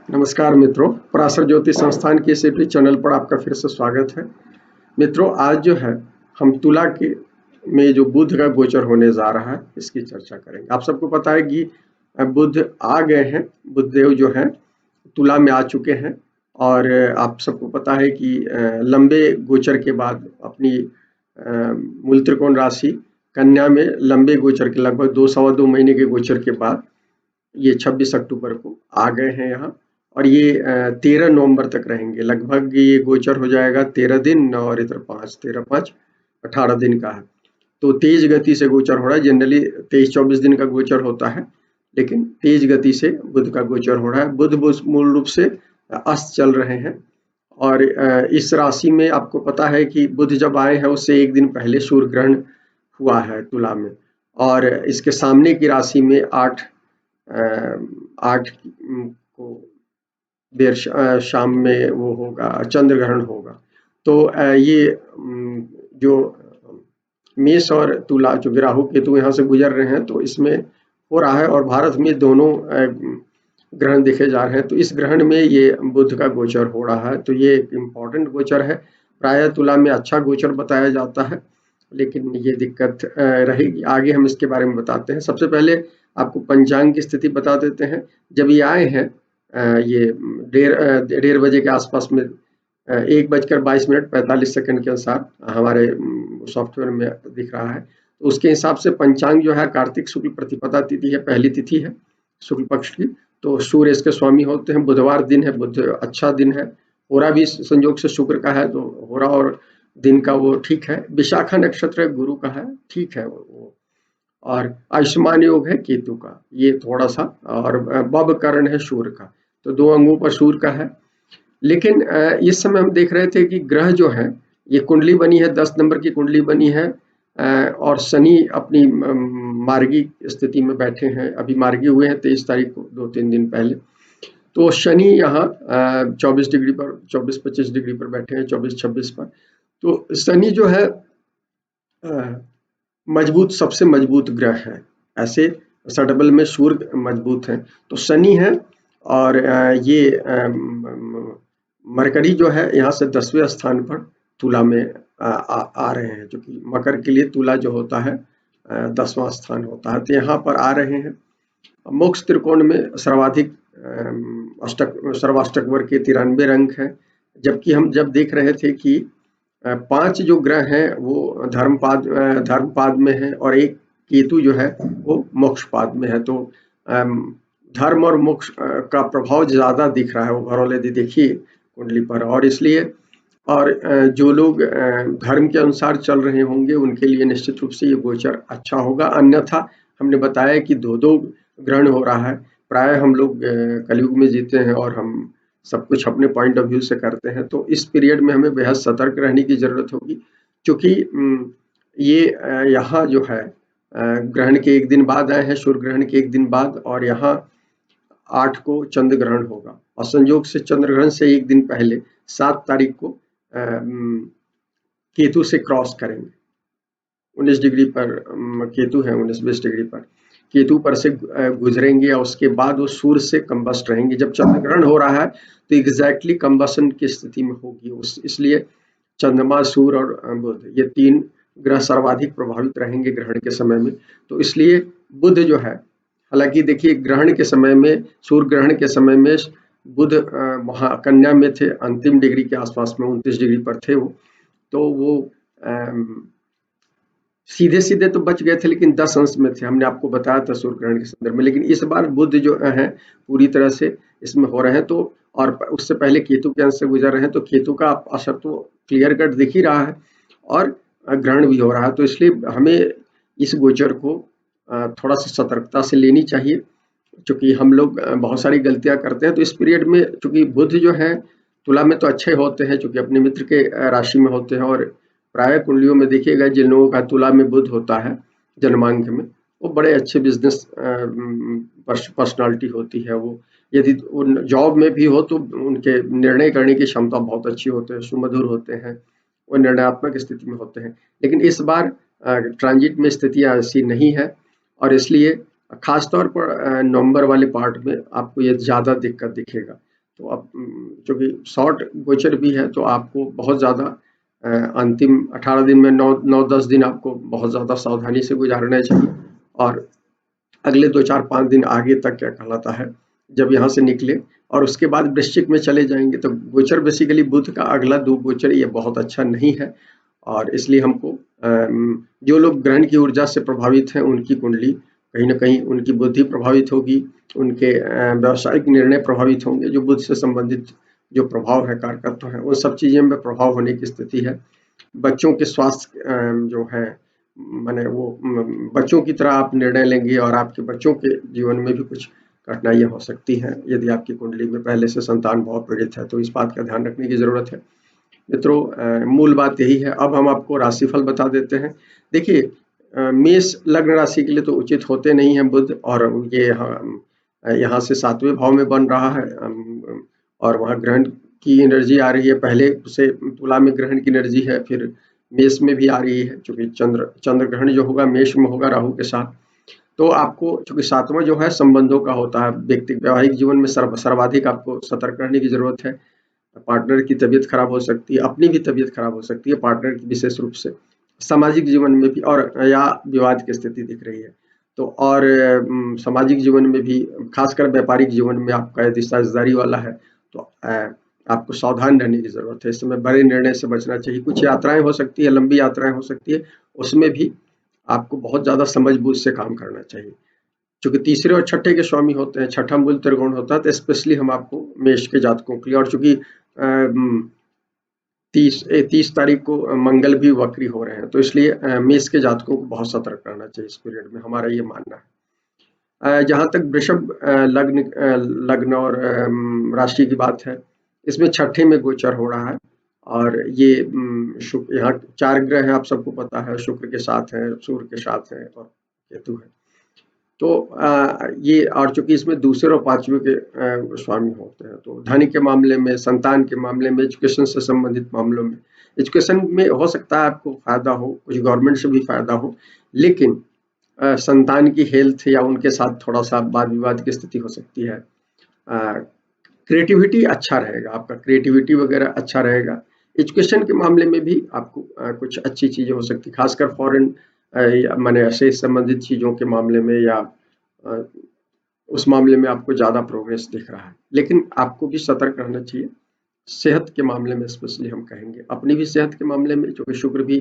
नमस्कार मित्रों, पराशर ज्योतिष संस्थान के इस यूट्यूब चैनल पर आपका फिर से स्वागत है। मित्रों, आज जो है हम तुला के में जो बुध का गोचर होने जा रहा है इसकी चर्चा करेंगे। आप सबको पता है कि बुध आ गए हैं, बुधदेव जो है तुला में आ चुके हैं और आप सबको पता है कि लंबे गोचर के बाद अपनी मूल त्रिकोण राशि कन्या में लंबे गोचर के लगभग 2 सवा 2 महीने के गोचर के बाद ये 26 अक्टूबर को आ गए हैं यहाँ और ये 13 नवंबर तक रहेंगे। लगभग ये गोचर हो जाएगा 13 दिन और इधर 5 18 दिन का है। तो तेज गति से गोचर हो रहा है। जनरली 23-24 दिन का गोचर होता है, लेकिन तेज गति से बुध का गोचर हो रहा है। बुध मूल रूप से अस्त चल रहे हैं और इस राशि में आपको पता है कि बुध जब आए हैं उससे एक दिन पहले सूर्य ग्रहण हुआ है तुला में और इसके सामने की राशि में 8 को देर शाम में वो होगा, चंद्र ग्रहण होगा। तो ये जो मेष और तुला जो राहु केतु यहाँ से गुजर रहे हैं तो इसमें हो रहा है और भारत में दोनों ग्रहण देखे जा रहे हैं। तो इस ग्रहण में ये बुध का गोचर हो रहा है, तो ये एक इम्पॉर्टेंट गोचर है। प्रायः तुला में अच्छा गोचर बताया जाता है, लेकिन ये दिक्कत रहेगी। आगे हम इसके बारे में बताते हैं। सबसे पहले आपको पंचांग की स्थिति बता देते हैं। जब ये आए हैं ये 1:30 बजे के आसपास में 1:22:45 के अनुसार हमारे सॉफ्टवेयर में दिख रहा है। तो उसके हिसाब से पंचांग जो है कार्तिक शुक्ल प्रतिपदा तिथि है, पहली तिथि है शुक्ल पक्ष की। तो सूर्य इसके स्वामी होते हैं। बुधवार दिन है, बुध अच्छा दिन है। होरा भी संयोग से शुक्र का है, तो होरा और दिन का वो ठीक है। विशाखा नक्षत्र गुरु का है, ठीक है वो। और आयुष्मान योग है केतु का, ये थोड़ा सा। और बब करण है सूर्य का, तो 2 अंगों पर सूर्य का है। लेकिन इस समय हम देख रहे थे कि ग्रह जो है, ये कुंडली बनी है, 10 नंबर की कुंडली बनी है और शनि अपनी मार्गी स्थिति में बैठे हैं। अभी मार्गी हुए हैं 23 तारीख को, 2-3 दिन पहले। तो शनि यहाँ 24 डिग्री पर, 24-25 डिग्री पर बैठे हैं, 24-26 पर। तो शनि जो है मजबूत, सबसे मजबूत ग्रह है। ऐसे सडबल में सूर्य मजबूत है, तो शनि है। और ये मरकरी जो है यहाँ से 10वें स्थान पर तुला में आ रहे हैं, जो कि मकर के लिए तुला जो होता है 10वां स्थान होता है। तो यहाँ पर आ रहे हैं। मोक्ष त्रिकोण में सर्वाधिक सर्वाष्टक वर्ग के 93 अंक है, जबकि हम जब देख रहे थे कि 5 जो ग्रह हैं वो धर्मपाद में है और एक केतु जो है वो मोक्षपाद में है। तो धर्म और मोक्ष का प्रभाव ज्यादा दिख रहा है ओवरऑल यदि देखिए कुंडली पर। और इसलिए और जो लोग धर्म के अनुसार चल रहे होंगे उनके लिए निश्चित रूप से ये गोचर अच्छा होगा। अन्यथा हमने बताया कि 2-2 ग्रहण हो रहा है। प्राय हम लोग कलयुग में जीते हैं और हम सब कुछ अपने पॉइंट ऑफ व्यू से करते हैं, तो इस पीरियड में हमें बेहद सतर्क रहने की जरूरत होगी, क्योंकि ये यहाँ जो है ग्रहण के एक दिन बाद आए हैं, सूर्य ग्रहण के एक दिन बाद, और यहाँ 8 को चंद्र ग्रहण होगा और संयोग से चंद्र ग्रहण से एक दिन पहले 7 तारीख को केतु से क्रॉस करेंगे। 19 डिग्री पर केतु है, 19-20 डिग्री पर केतु पर से गुजरेंगे और उसके बाद वो सूर्य से कंबस्ट रहेंगे। जब चंद्र ग्रहण हो रहा है तो एग्जैक्टली कंबसन की स्थिति में होगी, इसलिए चंद्रमा, सूर्य और बुध, ये 3 ग्रह सर्वाधिक प्रभावित रहेंगे ग्रहण के समय में। तो इसलिए बुध जो है, हालांकि देखिए ग्रहण के समय में, सूर्य ग्रहण के समय में बुध वहाँ कन्या में थे, अंतिम डिग्री के आसपास में 29 डिग्री पर थे वो। तो वो सीधे तो बच गए थे, लेकिन 10 अंश में थे, हमने आपको बताया था सूर्य ग्रहण के संदर्भ में। लेकिन इस बार बुध जो है पूरी तरह से इसमें हो रहे हैं, तो और उससे पहले केतु के अंश से गुजर रहे हैं, तो केतु का असर तो क्लियर कट दिख ही रहा है और ग्रहण भी हो रहा है। तो इसलिए हमें इस गोचर को थोड़ा सा सतर्कता से लेनी चाहिए, क्योंकि हम लोग बहुत सारी गलतियां करते हैं। तो इस पीरियड में चूंकि बुध जो है तुला में तो अच्छे होते हैं, चूंकि अपने मित्र के राशि में होते हैं, और प्राय कुंडलियों में देखिएगा जिन लोगों का तुला में बुध होता है जन्मांक में, वो बड़े अच्छे बिजनेस पर्सनालिटी होती है। वो यदि जॉब में भी हो तो उनके निर्णय करने की क्षमता बहुत अच्छी होती है, सुमधुर होते हैं, वो निर्णयात्मक स्थिति में होते हैं। लेकिन इस बार ट्रांजिट में स्थितियां ऐसी नहीं है और इसलिए खासतौर पर नवंबर वाले पार्ट में आपको ये ज्यादा दिक्कत दिखेगा। तो अब चूंकि शॉर्ट गोचर भी है तो आपको बहुत ज़्यादा अंतिम 18 दिन में 9-10 दिन आपको बहुत ज़्यादा सावधानी से गुजारना चाहिए, और अगले 2-4-5 दिन आगे तक क्या कहलाता है, जब यहाँ से निकले और उसके बाद वृश्चिक में चले जाएंगे तो गोचर बेसिकली बुध का अगला 2 गोचर ये बहुत अच्छा नहीं है, और इसलिए हमको जो लोग ग्रहण की ऊर्जा से प्रभावित हैं उनकी कुंडली कहीं ना कहीं उनकी बुद्धि प्रभावित होगी, उनके व्यावसायिक निर्णय प्रभावित होंगे, जो बुध से संबंधित जो प्रभाव है, कारकत्व है, उन सब चीज़ों में प्रभाव होने की स्थिति है। बच्चों के स्वास्थ्य जो है माने वो बच्चों की तरह आप निर्णय लेंगे और आपके बच्चों के जीवन में भी कुछ कठिनाइयाँ हो सकती हैं यदि आपकी कुंडली में पहले से संतान भाव पीड़ित है, तो इस बात का ध्यान रखने की ज़रूरत है। मित्रों, मूल बात यही है। अब हम आपको राशिफल बता देते हैं। देखिए, मेष लग्न राशि के लिए तो उचित होते नहीं हैं बुध, और उनके यहाँ से 7वें भाव में बन रहा है, और वहाँ ग्रहण की एनर्जी आ रही है, पहले से तुला में ग्रहण की एनर्जी है, फिर मेष में भी आ रही है, चूंकि चंद्र ग्रहण जो होगा मेष में होगा राहु के साथ। तो आपको चूंकि 7वां जो है संबंधों का होता है, व्यक्ति वैवाहिक जीवन में सर्वाधिक आपको सतर्क रहने की जरूरत है। पार्टनर की तबीयत खराब हो सकती है, अपनी भी तबीयत खराब हो सकती है, पार्टनर की विशेष रूप से सामाजिक जीवन में भी, और या विवाद की स्थिति दिख रही है तो, और सामाजिक जीवन में भी, खासकर व्यापारिक जीवन में आपका यदि साझेदारी वाला है तो आपको सावधान रहने की जरूरत है। इस समय बड़े निर्णय से बचना चाहिए। कुछ यात्राएं हो सकती है, लंबी यात्राएं हो सकती है, उसमें भी आपको बहुत ज्यादा समझ-बूझ से काम करना चाहिए। चूंकि तीसरे और छठे के स्वामी होते हैं, छठा मूल त्रिकोण होता है, तो स्पेशली हम आपको मेष के जातकों के लिए, और चूंकि 30 तारीख को मंगल भी वक्री हो रहे हैं, तो इसलिए मेष के जातकों को बहुत सतर्क रहना चाहिए इस पीरियड में, हमारा ये मानना है। जहाँ तक वृषभ लग्न और राशि की बात है, इसमें छठे में गोचर हो रहा है, और ये शुक्र, यहाँ 4 ग्रह हैं, आप सबको पता है, शुक्र के साथ है, सूर्य के साथ है और केतु है। तो ये, और चूंकि इसमें दूसरे और 5वें के स्वामी होते हैं, तो धन के मामले में, संतान के मामले में, एजुकेशन से संबंधित मामलों में, एजुकेशन में हो सकता है आपको फायदा हो, कुछ गवर्नमेंट से भी फायदा हो, लेकिन संतान की हेल्थ या उनके साथ थोड़ा सा वाद विवाद की स्थिति हो सकती है। क्रिएटिविटी अच्छा रहेगा, आपका क्रिएटिविटी वगैरह अच्छा रहेगा। एजुकेशन के मामले में भी आपको कुछ अच्छी चीजें हो सकती, खासकर फॉरेन माने ऐसे संबंधित चीजों के मामले में, या उस मामले में आपको ज्यादा प्रोग्रेस दिख रहा है, लेकिन आपको भी सतर्क रहना चाहिए सेहत के मामले में, स्पेशली हम कहेंगे अपनी भी सेहत के मामले में, जो कि शुक्र भी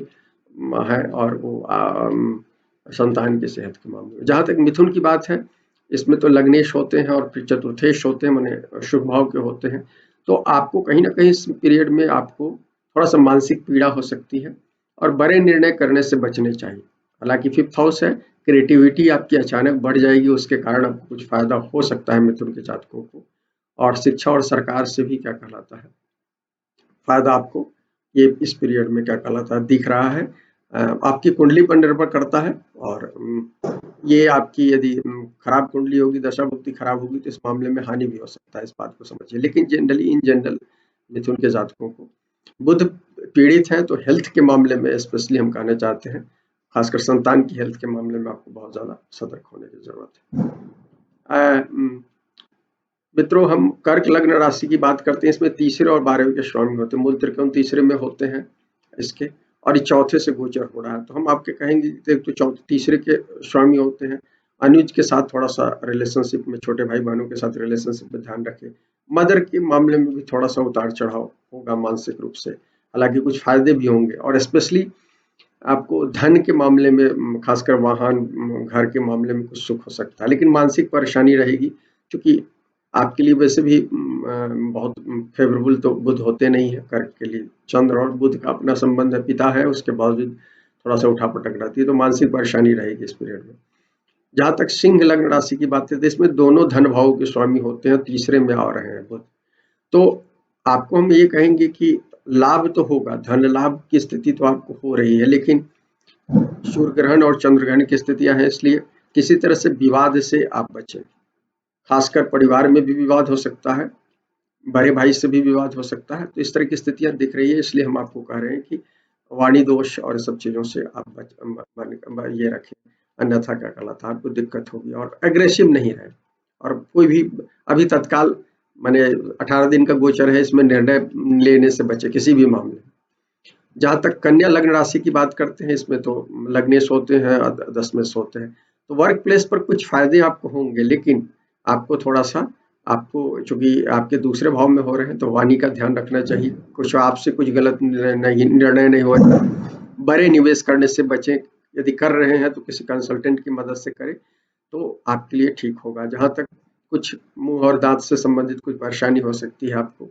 है, और वो संतान की सेहत के मामले में। जहां तक मिथुन की बात है, इसमें तो लग्नेश होते हैं और फिर चतुर्थेश होते हैं, माने शुभ भाव के होते हैं, तो आपको कहीं ना कहीं इस पीरियड में आपको थोड़ा सा मानसिक पीड़ा हो सकती है, और बड़े निर्णय करने से बचने चाहिए। हालांकि 5th हाउस है, क्रिएटिविटी आपकी अचानक बढ़ जाएगी, उसके कारण आपको कुछ फायदा हो सकता है मिथुन के जातकों को, और शिक्षा और सरकार से भी क्या कहलाता है फायदा आपको ये इस पीरियड में क्या कहलाता है दिख रहा है। आपकी कुंडली पर निर्भर करता है, और ये आपकी यदि खराब कुंडली होगी, दशा भुक्ति खराब होगी, तो इस मामले में हानि भी हो सकता है, इस बात को समझिए। लेकिन जनरली इन जनरल मिथुन के जातकों को बुध पीड़ित है, तो हेल्थ के मामले में स्पेशली हम कहना चाहते हैं, खासकर संतान की हेल्थ के मामले में आपको बहुत ज्यादा सतर्क होने की जरूरत है। मित्रों, हम कर्क लग्न राशि की बात करते हैं, इसमें तीसरे और 12वें के स्वामी होते हैं, मूल त्रिकोण तीसरे में होते हैं इसके, और ये चौथे से गोचर हो रहा है, तो हम आपके कहेंगे तो तीसरे के स्वामी होते हैं। अनुज के साथ थोड़ा सा रिलेशनशिप में, छोटे भाई बहनों के साथ रिलेशनशिप में ध्यान रखें। मदर के मामले में भी थोड़ा सा उतार चढ़ाव होगा मानसिक रूप से, हालांकि कुछ फायदे भी होंगे, और स्पेशली आपको धन के मामले में, खासकर वाहन, घर के मामले में कुछ सुख हो सकता है, लेकिन मानसिक परेशानी रहेगी, क्योंकि आपके लिए वैसे भी बहुत फेवरेबल तो बुध होते नहीं है कर्क के लिए। चंद्र और बुध का अपना संबंध है, पिता है, उसके बावजूद थोड़ा सा उठापटक रहती है, तो मानसिक परेशानी रहेगी इस पीरियड में। जहां तक सिंह लग्न राशि की बात करते हैं, इसमें दोनों धन भाव के स्वामी होते हैं, तीसरे में आ रहे हैं बुध, तो आपको हम ये कहेंगे कि लाभ तो होगा, धन लाभ की स्थिति तो आपको हो रही है, लेकिन सूर्य ग्रहण और चंद्र ग्रहण की स्थितियां हैं, इसलिए किसी तरह से विवाद से आप बचें। खासकर परिवार में भी विवाद हो सकता है, बड़े भाई से भी विवाद हो सकता है, तो इस तरह की स्थितियां दिख रही है, इसलिए हम आपको कह रहे हैं कि वाणी दोष और सब चीजों से आप ये रखें, अन्यथा क्या कहलाता है आपको दिक्कत होगी, और एग्रेसिव नहीं रहे, और कोई भी अभी तत्काल माने 18 दिन का गोचर है, इसमें निर्णय लेने से बचे किसी भी मामले में। जहां तक कन्या लग्न राशि की बात करते हैं, इसमें तो लग्नेश होते हैं और दशमेश होते हैं, तो वर्क प्लेस पर कुछ फायदे आपको होंगे, लेकिन आपको थोड़ा सा आपको चूंकि आपके दूसरे भाव में हो रहे हैं तो वाणी का ध्यान रखना चाहिए। कुछ आपसे कुछ गलत निर्णय नहीं हो, बड़े निवेश करने से बचें। यदि कर रहे हैं तो किसी कंसल्टेंट की मदद से करें तो आपके लिए ठीक होगा। जहां तक कुछ मुंह और दांत से संबंधित कुछ परेशानी हो सकती है आपको,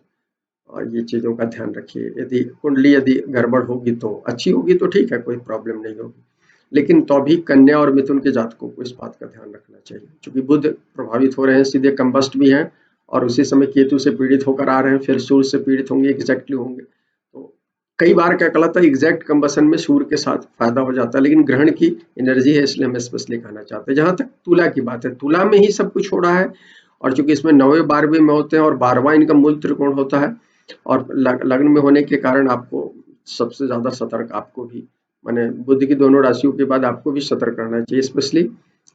और ये चीजों का ध्यान रखिए। यदि कुंडली यदि गड़बड़ होगी तो अच्छी होगी तो ठीक है, कोई प्रॉब्लम नहीं होगी, लेकिन तो भी कन्या और मिथुन के जातकों को इस बात का ध्यान रखना चाहिए, क्योंकि बुध प्रभावित हो रहे हैं, सीधे कंबस्ट भी हैं और उसी समय केतु से पीड़ित होकर आ रहे हैं, फिर सूर्य से पीड़ित होंगे, एग्जैक्टली होंगे। तो कई बार क्या कहलाता है, एग्जैक्ट कंबसन में सूर्य के साथ फायदा हो जाता है, लेकिन ग्रहण की एनर्जी है, इसलिए हम स्पेशली कहना चाहते हैं। जहां तक तुला की बात है, तुला में ही सब कुछ हो रहा है, और चूंकि इसमें 9वें 12वें में होते हैं और 12वां इनका मूल त्रिकोण होता है, और लग्न में होने के कारण आपको सबसे ज्यादा सतर्क आपको भी, माने बुध की दोनों राशियों के बाद आपको भी सतर्क रहना चाहिए। स्पेशली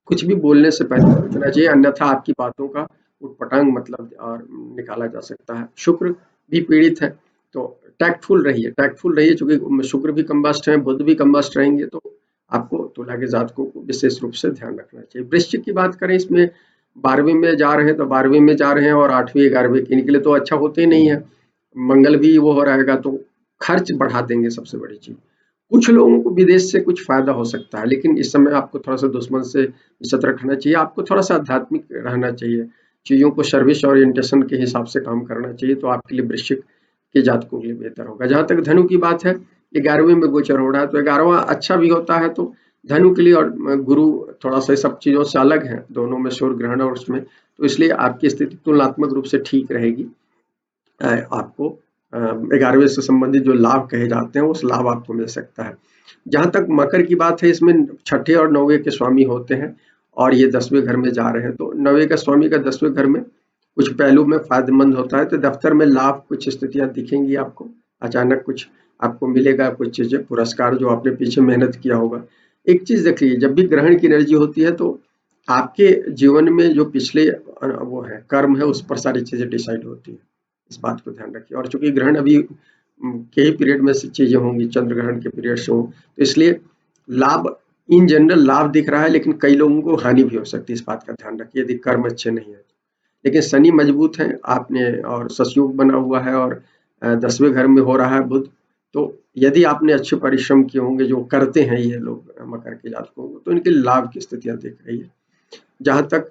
कुछ भी बोलने से पहले सोचना चाहिए, अन्यथा आपकी बातों का उटपटांग मतलब और निकाला जा सकता है। शुक्र भी पीड़ित है, तो टैक्टफुल रहिए, चूंकि शुक्र भी कंबस्ट है, बुध भी कंबस्ट रहेंगे, तो आपको तुला के जातकों को विशेष रूप से ध्यान रखना चाहिए। वृश्चिक की बात करें, इसमें 12वीं में जा रहे हैं, तो 12वीं में जा रहे हैं और 8वीं 11वीं इनके लिए तो अच्छा होते ही नहीं है। मंगल भी वो हो रहेगा, तो खर्च बढ़ा देंगे। सबसे बड़ी चीज, कुछ लोगों को विदेश से कुछ फायदा हो सकता है, लेकिन इस समय आपको थोड़ा सा दुश्मन से सतर्क रहना चाहिए। आपको थोड़ा सा आध्यात्मिक रहना चाहिए, चीजों को सर्विस ओरिएंटेशन के हिसाब से काम करना चाहिए, तो आपके लिए वृश्चिक के जातकों के लिए बेहतर होगा। जहां तक धनु की बात है, 11वीं में गोचर हो रहा है, तो 11वां अच्छा भी होता है, तो धनु के लिए, और गुरु थोड़ा सा सब चीजों से अलग है, दोनों में सूर्य ग्रहण और उसमें, तो इसलिए आपकी स्थिति तुलनात्मक रूप से ठीक रहेगी। आपको 11वें से संबंधित जो लाभ कहे जाते हैं, उस लाभ आपको मिल सकता है। जहां तक मकर की बात है, इसमें 6ठे और 9वें के स्वामी होते हैं, और ये 10वें घर में जा रहे हैं, तो 9वें का स्वामी का 10वें घर में कुछ पहलू में फायदेमंद होता है, तो दफ्तर में लाभ कुछ स्थितियां दिखेंगी आपको, अचानक कुछ आपको मिलेगा, कुछ चीजें पुरस्कार जो आपने पीछे मेहनत किया होगा। एक चीज देखिए, जब भी ग्रहण की एनर्जी होती है, तो आपके जीवन में जो पिछले वो है कर्म है, उस पर सारी चीजें डिसाइड होती है, इस बात को ध्यान रखिए। और चूंकि ग्रहण अभी के ही पीरियड में से चीजें होंगी, चंद्र ग्रहण के पीरियड से हो, तो इसलिए लाभ, इन जनरल लाभ दिख रहा है, लेकिन कई लोगों को हानि भी हो सकती है, इस बात का ध्यान रखिए यदि कर्म अच्छे नहीं है। लेकिन शनि मजबूत है आपने, और ससयोग बना हुआ है, और 10वें घर में हो रहा है बुध, तो यदि आपने अच्छे परिश्रम किए होंगे, जो करते हैं ये लोग मकर के जातकों को, तो इनके लाभ की स्थितियां दिख रही है। जहां तक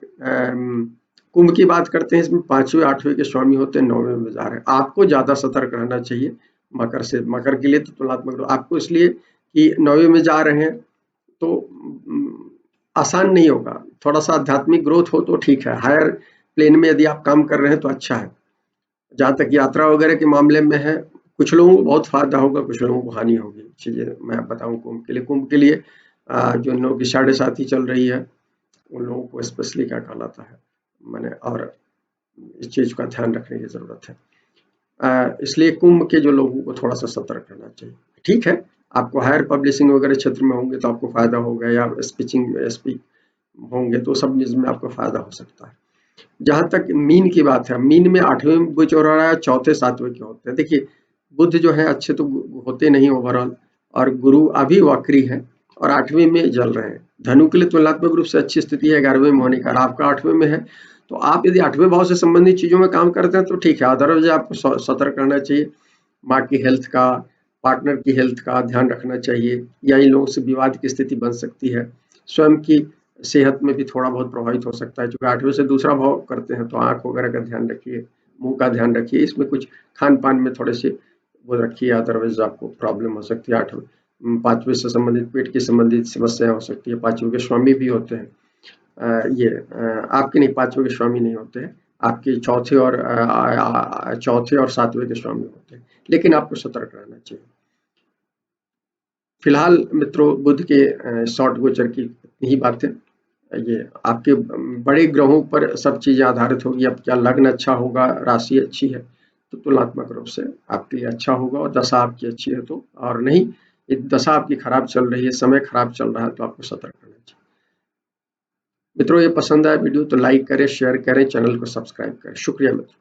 कुंभ की बात करते हैं, इसमें 5वें 8वें के स्वामी होते हैं, 9वें में जा रहे हैं। आपको ज्यादा सतर्क रहना चाहिए मकर से, मकर के लिए तो तुलनात्मक आपको, इसलिए कि 9वें में जा रहे हैं, तो आसान नहीं होगा। थोड़ा सा आध्यात्मिक ग्रोथ हो तो ठीक है, हायर प्लेन में यदि आप काम कर रहे हैं तो अच्छा है। जहां तक यात्रा वगैरह के मामले में है, कुछ लोगों को बहुत फायदा होगा, कुछ लोगों को हानि होगी। चीजें मैं बताऊं, कुंभ के लिए जो इन लोगों की 7.5 चल रही है, उन लोगों को स्पेशली क्या कहलाता है, मैंने, और इस चीज का ध्यान रखने की जरूरत है। इसलिए कुंभ के जो लोगों को थोड़ा सा सतर्क रहना चाहिए। ठीक है, आपको हायर पब्लिशिंग वगैरह क्षेत्र में होंगे तो आपको फायदा होगा, या स्पीक होंगे तो सब चीज में आपको फायदा हो सकता है। जहां तक मीन की बात है, मीन में 8वें में गोचर हो रहा है, चौथे 7वें के होते हैं। देखिए, बुध जो है अच्छे तो होते नहीं ओवरऑल, और गुरु अभी वक्री है और 8वें में जल रहे हैं। धनु के लिए तुलनात्मक रूप से अच्छी स्थिति है 11वें में होने का, आपका 8वें में है, तो आप यदि 8वें भाव से संबंधित चीजों में काम करते हैं तो ठीक है, अदरवाइज आपको सतर्क रहना चाहिए। माँ की हेल्थ का, पार्टनर की हेल्थ का ध्यान रखना चाहिए, या इन लोगों से विवाद की स्थिति बन सकती है। स्वयं की सेहत में भी थोड़ा बहुत प्रभावित हो सकता है, क्योंकि 8वें से दूसरा भाव करते हैं, तो आंख वगैरह का ध्यान रखिए, मुंह का ध्यान रखिए, इसमें कुछ खान पान में थोड़े से वो रखिए, अदरवाइज आपको प्रॉब्लम हो सकती है। 5वें से संबंधित पेट की संबंधित समस्या हो सकती है। 5वें के स्वामी भी होते हैं, आपके नहीं, 5वें के स्वामी नहीं होते हैं, आपके चौथे और 7वें के स्वामी होते हैं, लेकिन आपको सतर्क रहना चाहिए। फिलहाल मित्रों, बुध के शॉर्ट गोचर की यही बातें, ये आपके बड़े ग्रहों पर सब चीजें आधारित होगी। अब क्या लग्न अच्छा होगा, राशि अच्छी है तो तुलनात्मक रूप से आपके लिए अच्छा होगा, और दशा आपकी अच्छी है तो, और नहीं दशा आपकी खराब चल रही है, समय खराब चल रहा है, तो आपको सतर्क रहना चाहिए। मित्रों, ये पसंद आया वीडियो तो लाइक करें, शेयर करें, चैनल को सब्सक्राइब करें। शुक्रिया मित्रों।